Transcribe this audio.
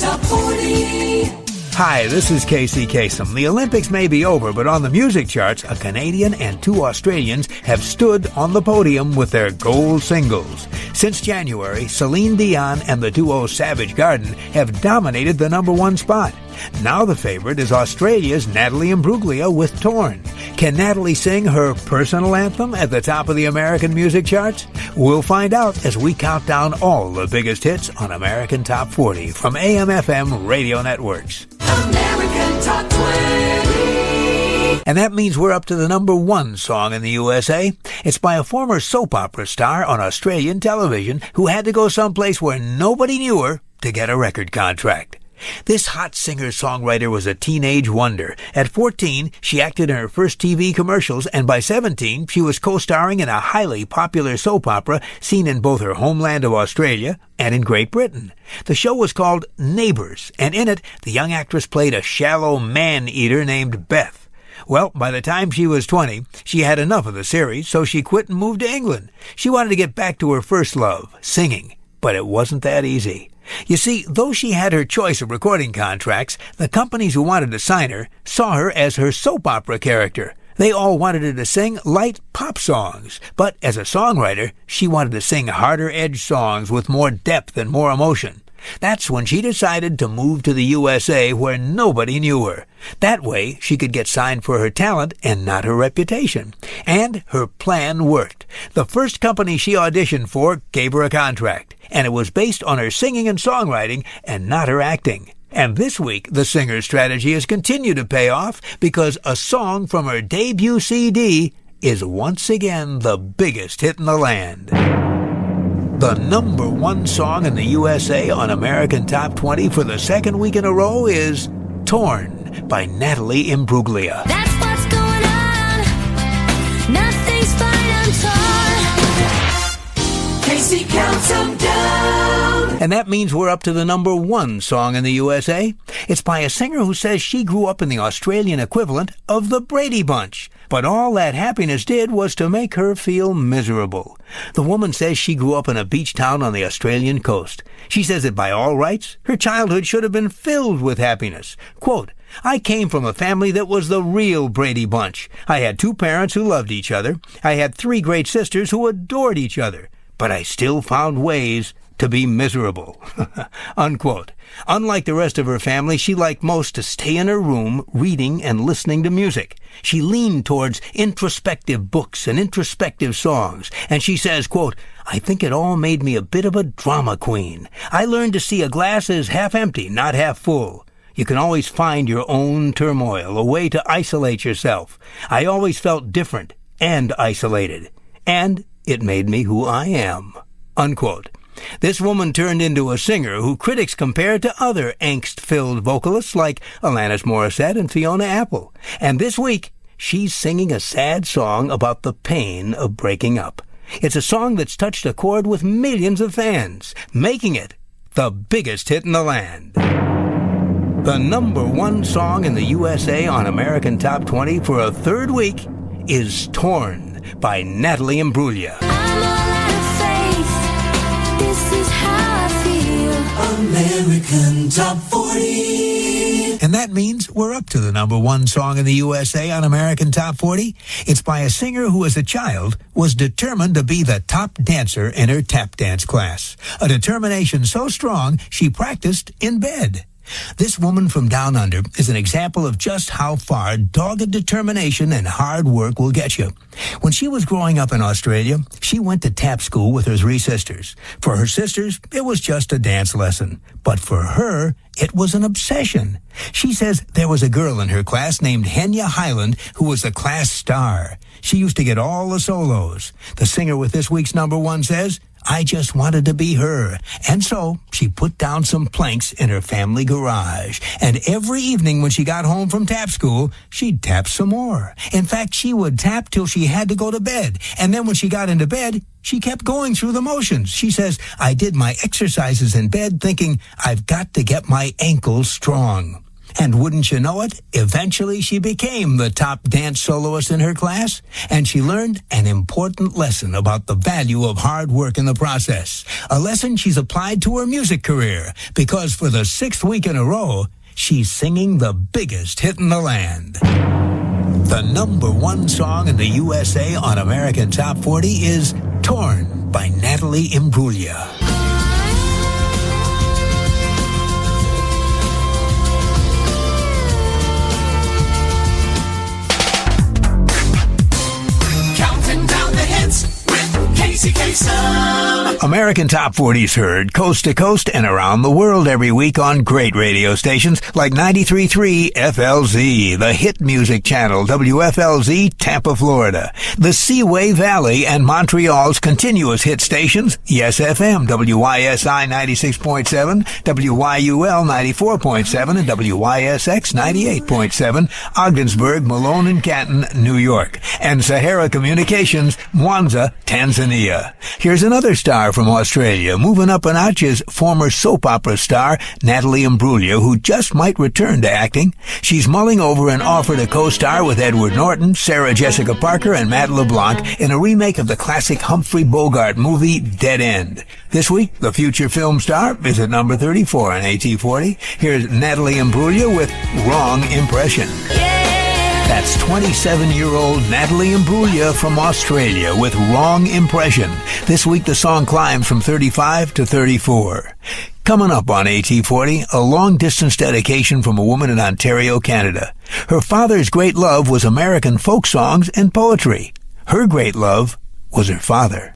Top 40. Hi, this is Kasem. The Olympics may be over, but on the music charts, a Canadian and two Australians have stood on the podium with their gold singles. Since January, Celine Dion and the duo Savage Garden have dominated the number one spot. Now the favorite is Australia's Natalie Imbruglia with Torn. Can Natalie sing her personal anthem at the top of the American music charts? We'll find out as we count down all the biggest hits on American Top 40 from AM/FM radio networks. American Top 20. And that means we're up to the number one song in the USA. It's by a former soap opera star on Australian television who had to go someplace where nobody knew her to get a record contract. This hot singer-songwriter was a teenage wonder. At 14, she acted in her first TV commercials, and by 17, she was co-starring in a highly popular soap opera seen in both her homeland of Australia and in Great Britain. The show was called Neighbours, and in it, the young actress played a shallow man-eater named Beth. Well, by the time she was 20, she had enough of the series, so she quit and moved to England. She wanted to get back to her first love, singing, but it wasn't that easy. You see, though she had her choice of recording contracts, the companies who wanted to sign her saw her as her soap opera character. They all wanted her to sing light pop songs, but as a songwriter, she wanted to sing harder-edged songs with more depth and more emotion. That's when she decided to move to the USA where nobody knew her. That way, she could get signed for her talent and not her reputation. And her plan worked. The first company she auditioned for gave her a contract, and it was based on her singing and songwriting and not her acting. And this week, the singer's strategy has continued to pay off because a song from her debut CD is once again the biggest hit in the land. The number one song in the USA on American Top 20 for the second week in a row is Torn by Natalie Imbruglia. That's what's going on. Nothing's fine, I'm torn. Casey counts them down. And that means we're up to the number one song in the USA. It's by a singer who says she grew up in the Australian equivalent of the Brady Bunch. But all that happiness did was to make her feel miserable. The woman says she grew up in a beach town on the Australian coast. She says that by all rights, her childhood should have been filled with happiness. Quote, I came from a family that was the real Brady Bunch. I had two parents who loved each other. I had three great sisters who adored each other. But I still found ways to be miserable. Unquote. Unlike the rest of her family, she liked most to stay in her room reading and listening to music. She leaned towards introspective books and introspective songs, and she says, quote, I think it all made me a bit of a drama queen. I learned to see a glass as half empty, not half full. You can always find your own turmoil, a way to isolate yourself. I always felt different and isolated, and it made me who I am. Unquote. This woman turned into a singer who critics compared to other angst-filled vocalists like Alanis Morissette and Fiona Apple. And this week, she's singing a sad song about the pain of breaking up. It's a song that's touched a chord with millions of fans, making it the biggest hit in the land. The number one song in the USA on American Top 20 for a third week is Torn by Natalie Imbruglia. This is how I feel. American Top 40. And that means we're up to the number one song in the USA on American Top 40. It's by a singer who as a child was determined to be the top dancer in her tap dance class. A determination so strong she practiced in bed. This woman from Down Under is an example of just how far dogged determination and hard work will get you. When she was growing up in Australia, she went to tap school with her three sisters. For her sisters, it was just a dance lesson. But for her, it was an obsession. She says there was a girl in her class named Henya Highland who was the class star. She used to get all the solos. The singer with this week's number one says, I just wanted to be her. And so she put down some planks in her family garage. And every evening when she got home from tap school, she'd tap some more. In fact, she would tap till she had to go to bed. And then when she got into bed, she kept going through the motions. She says, I did my exercises in bed thinking, I've got to get my ankles strong. And wouldn't you know it, eventually she became the top dance soloist in her class, and she learned an important lesson about the value of hard work in the process. A lesson she's applied to her music career, because for the 6th week in a row, she's singing the biggest hit in the land. The number 1 song in the USA on American Top 40 is Torn by Natalie Imbruglia. Kasem. American Top 40's heard coast to coast and around the world every week on great radio stations like 93.3 FLZ, the hit music channel WFLZ Tampa, Florida, the Seaway Valley and Montreal's continuous hit stations, Yes FM, WYSI 96.7, WYUL 94.7, and WYSX 98.7, Ogdensburg, Malone and Canton, New York, and Sahara Communications, Mwanza, Tanzania. Here's another star from Australia. Moving up a notch is former soap opera star Natalie Imbruglia, who just might return to acting. She's mulling over an offer to co-star with Edward Norton, Sarah Jessica Parker, and Matt LeBlanc in a remake of the classic Humphrey Bogart movie Dead End. This week, the future film star is at number 34 on AT40. Here's Natalie Imbruglia with Wrong Impression. That's 27-year-old Natalie Imbruglia from Australia with Wrong Impression. This week the song climbs from 35 to 34. Coming up on AT40, a long-distance dedication from a woman in Ontario, Canada. Her father's great love was American folk songs and poetry. Her great love was her father.